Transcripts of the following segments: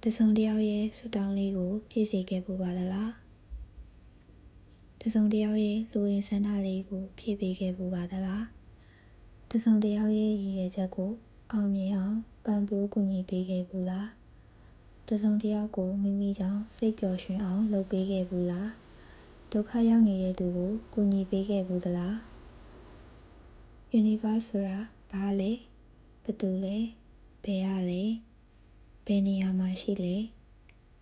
တစုံတစ်ယောက်ရဲ့ဆုတောင်းလေးကိုဖြည့်စေခဲ့ပူပါသလားတစုံတစ်ယောက်ရဲ့လူဝင်ဆန္ဒလေးကိုဖြည့်ပေးခဲ့ပူပါသလားတစုံတစ်ယောက်ရဲ့ရည်ရွယ်ချက်ကိုအောင်မြင်အောင်ပံ့ပိုးကူညီပေးခဲ့ပူလားတစုံတစ်ယောက်ကိုမိမိကြောင့်စိတ်ပျော်ရွှင်အောင်လုပ်ပေးခဲ့ပူလားဒုက္ခရောက်နေတဲ့သူကိုကူညီပေးခဲ့ပူသလား Universe ဆိုတာဘာလဲဘယ်သူလဲဘယ်ရလဲဘယ်နေရာမှာရှိလဲ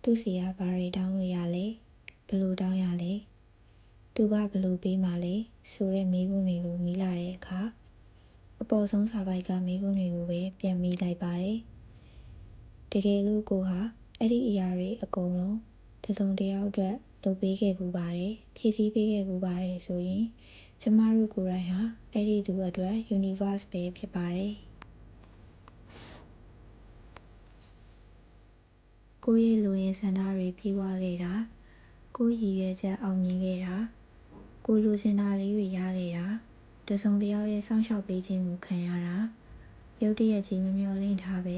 သူစီကဘာတွေတောင်းလို့ရလဲဘယ်လိုတောင်းရလဲသူကဘယ်လိုပေးမှလဲဆိုတဲ့မေးခွန်းတွေကိုမေးလာတဲ့အခါအပေါ်ဆုံးစာပိုက်ကမေးခွန်းတွေကိုပဲပြန်မေးလိုက်ပါတယ်တကယ်လို့ကိုဟာအဲ့ဒီအရာတွေအကုန်လုံးတစ်စုံတစ်ယောက်အတွက်လုပ်ပေးခဲ့ပူပါတယ်ဖြည့်ဆည်းပေးခဲ့ပူပါတယ်ဆိုရင်ကျမတို့ကိုယ်တိုင်ဟာအဲ့ဒီသူအတွက် Universe ပဲဖြစ်ပါတယ်ကိုယ့်ရဲ့လူရင်းဆန္ဒတွေပြေဝခဲ့တာကိုယ့်ရည်ရွယ်ချက်အောင်မြင်ခဲ့တာကိုလိုချင်တာလေးတွေရခဲ့တာတစုံတစ်ယောက်ရဲ့စောင့်ရှောက်ပေးခြင်းကိုခံရတာရုတ်တရက်ကြီးမမျှော်လင့်ထားပဲ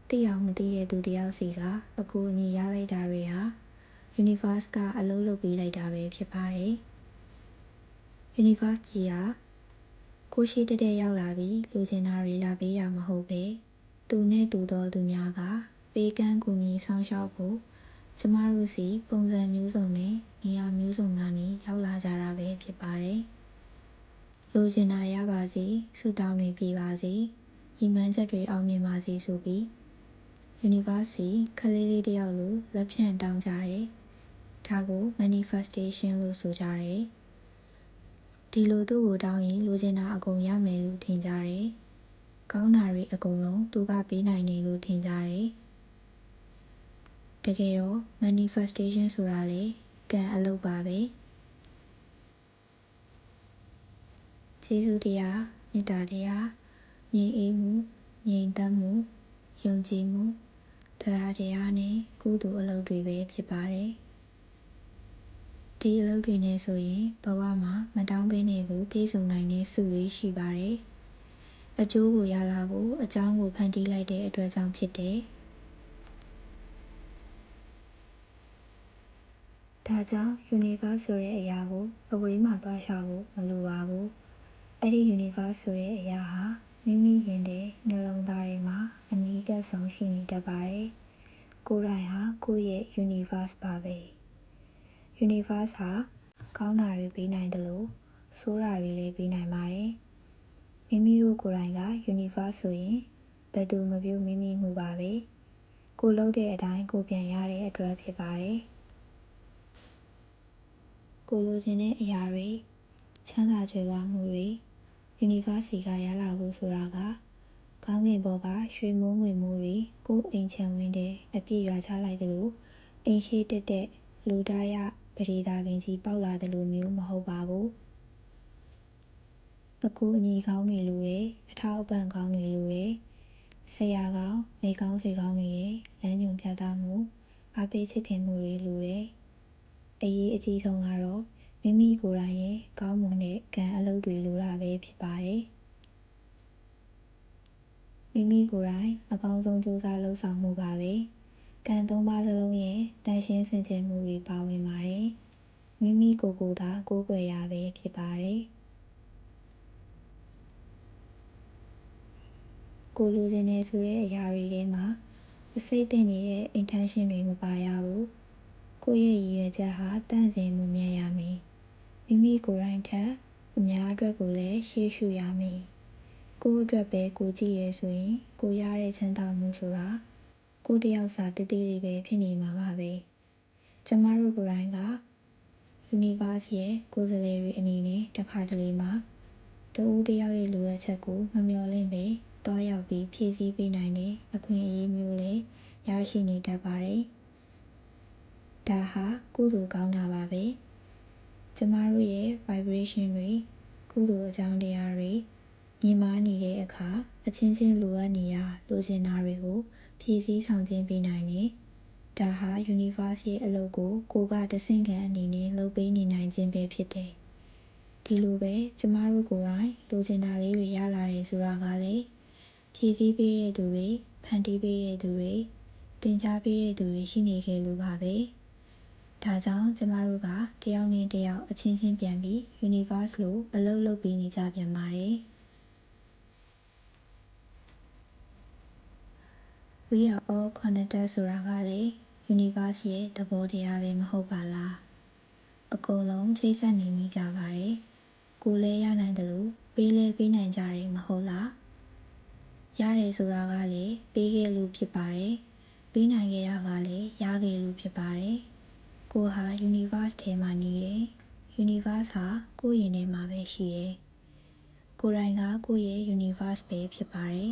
သိအောင်မသိတဲ့သူတစ်ယောက်စီကအကူအညီရလိုက်တာတွေဟာ Universe ကအလုပ်လုပ်ပေးလိုက်တာပဲဖြစ်ပါတယ် Universe ကြီးဟာကိုရှိတဲ့ရောက်လာပြီးလူချင်တာတွေလာပေးတာမဟုတ်ပဲသူနဲ့တူသောသူများကပေးကမ်းကူညီဆောင်ရှောက်ဖို့ကျမတို့စီပုံစံမျိုးစုံနဲ့နေရာမျိုးစုံကနေရောက်လာကြတာပဲဖြစ်ပါတယ်လိုချင်တာရပါစေဆုတောင်းတွေပြေပါစေညီမှန်းချက်တွေအောင်မြင်ပါစေဆိုပြီး Universe စီခလေးလေးတယောက်လိုလက်ဖြန့်တောင်းကြတယ်ဒါကို manifestation လို့ဆိုကြတယ်ဒီလိုသူ့ကိုတောင်းရင်လိုချင်တာအကုန်ရမယ်လို့ထင်ကြတယ်ကောင်းတာတွေအကုန်လုံးသူကပေးနိုင်တယ်လို့ထင်ကြတယ်တကယ်တော့ manifestation ဆိုတာလေကံအလုပ်ပါပဲကျေးဇူးတရားမေတ္တာတရားငြိမ်အေးမှုငြိမ်သက်မှုယုံကြည်မှုတရားတရားနဲ့ကုသိုလ်အလုပ်တွေပဲဖြစ်ပါတယ်ဒီအလုပ်တွေနဲ့ဆိုရင်ဘဝမှာမတောင်းပေးနေကိုပြည့်စုံနိုင်တဲ့စုတွေရှိပါတယ်အကျိုးကိုရလာဖို့အကြောင်းကိုဖန်တီးလိုက်တဲ့အတွက်ကြောင့်ဖြစ်တယ်ဒါကြောင့် Universe ဆိုတဲ့အရာကိုအဝေးမှာသွားရှာဖို့မလိုပါဘူးအဲ့ဒီ Universe ဆိုတဲ့အရာဟာမိမိရင်ထဲနှလုံးသားထဲမှာအနီးကပ်ဆုံးရှိနေတတ်ပါတယ်ကိုယ်တိုင်ဟာကိုယ့်ရဲ့ Universe ပါပဲ Universe ဟာကောင်းတာတွေပေးနိုင်တယ်လို့ဆိုးတာတွေလည်းပေးနိုင်ပါတယ်မိမိတို့ကိုယ်တိုင်က Universe ဆိုရင်ဘယ်သူမပြုမိမိမှုပါပဲကိုလုပ်တဲ့အတိုင်းကိုပြန်ရတဲ့အတွက်ဖြစ်ပါတယ်ကိုလိုချင်တဲ့အရာတွေချမ်းသာကြွယ်ဝမှုတွေ Universe စီကရလာဖို့ဆိုတာကကောင်းကင်ဘောကရွှေမိုးငွေမိုးတွေကိုအိမ်ချမ်းဝင်းတဲ့အပြည့်ရွာချလိုက်သလိုအိမ်ရှိတက်လူသားရပရိသာပင်ကြီးပေါက်လာသလိုမျိုးမဟုတ်ပါဘူးအကူအညီကောင်းတွေလိုတယ်အထောက်အပံ့ကောင်းတွေလိုတယ်ဆရာကောင်းမိကောင်းဆွေကောင်းတွေရဲ့လမ်းညွှန်ပြသမှုအားပေးချစ်ခင်မှုတွေလိုတယ်အရေးအကြီးဆုံးကတော့မိမိကိုယ်တိုင်ရဲ့ကောင်းမွန်တဲ့ကံအလုပ်တွေလိုတာပဲဖြစ်ပါတယ်မိမိကိုယ်တိုင်အကောင်းဆုံးကြိုးစားလှုပ်ဆောင်မှုပါပဲကံသုံးပါးစလုံးရဲ့တန်ရှင်းစင်ကြယ်မှုတွေပါဝင်ပါတယ်မိမိကိုယ်ကိုယ်သာကိုးကွယ်ရပဲဖြစ်ပါတယ်ကိုလိုချင်နေဆိုတဲ့အရာတွေထဲမှာအစိတ်သိမ့်နေတဲ့ intention တွေမပါရဘူးကိုယ့်ရဲ့ရည်ရွယ်ချက်ဟာတန့်စင်မှုမြတ်ရမည်မိမိကိုယ်တိုင်ထက်အများအတွက်ကိုလည်းရှေ့ရှုရမည်ကိုယ့်အတွက်ပဲကိုကြည့်ရဆိုရင်ကိုရတဲ့ချမ်းသာမှုဆိုတာကိုတယောက်စာတည်တည်လေးပဲဖြစ်နေမှာပါပဲကျမတို့ကိုယ်တိုင်က Universe ရဲ့ကိုယ်စားလှယ်တွေအနေနဲ့တစ်ခါတလေမှာတဦးတယောက်ရဲ့လိုအပ်ချက်ကိုမမျှော်လင့်ပဲတွားရောက်ပြီးဖြည့်ဆည်းပေးနိုင်တဲ့အခွင့်အရေးမျိုးလည်းရရှိနေတတ်ပါတယ်ဒါဟာကုသိုလ်ကောင်းတာပါပဲကျမတို့ရဲ့ vibration တွေကုသိုလ်အကြောင်းတရားတွေမြင့်မားနေတဲ့အခါအချင်းချင်းလိုအပ်နေတာလိုချင်တာတွေကိုဖြည့်ဆည်းဆောင်ကျဉ်ပေးနိုင်တယ်ဒါဟာ Universe ရဲ့အလုပ်ကိုကိုကတဆင့်ခံအနေနဲ့လုပ်ပေးနေနိုင်ခြင်းပဲဖြစ်တယ်ဒီလိုပဲကျမတို့ကိုယ်တိုင်လိုချင်တာလေးတွေရလာတယ်ဆိုတာကလည်းဖြည့်ဆည်းပေးတဲ့သူတွေဖန်တီးပေးတဲ့သူတွေ သင်ကြားပေးတဲ့သူတွေရှိနေခဲ့လို့ပါပဲဒါကြောင့်ကျမတို့ကတယောက်နဲ့တယောက်အချင်းချင်းပြန်ပြီး universe လို့အလုပ်လုပ်ပေးနေကြပြန်ပါတယ် We are all connected ဆိုတာကလေ universe ရဲ့သဘောတရားပဲမဟုတ်ပါလားအကုန်လုံးချိတ်ဆက်နေမိကြပါတယ်ကိုယ်လည်းရနိုင်တယ်လို့ပေးလည်းပေးနိုင်ကြတယ်မဟုတ်လားရတယ်ဆိုတာကလေပေးခဲ့လို့ဖြစ်ပါတယ်ပေးနိုင်ခဲ့တာကလည်းရခဲ့လို့ဖြစ်ပါတယ်ကိုဟာ universe ထဲမှာနေတယ် universe ဟာကိုယ့်ရင်ထဲမှာပဲရှိတယ်ကိုယ်တိုင်ကကိုယ့်ရဲ့ universe ပဲဖြစ်ပါတယ်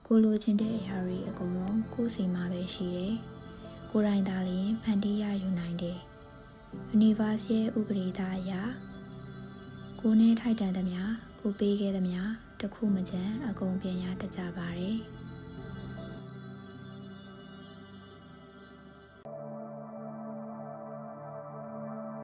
ကိုလိုချင်တဲ့အရာတွေအကုန်လုံးကိုယ့်စီမှာပဲရှိတယ်ကိုယ်တိုင်သာလျှင်ဖန်တီးရယူနိုင်တယ် universe ရဲ့ဥပဒေသားအရာကိုနဲ့ထိုက်တန်သမျှကိုပေးခဲ့သမျှတစ်ခုမကျန်အကုန်ပြန်ရတတ်ကြပါတယ်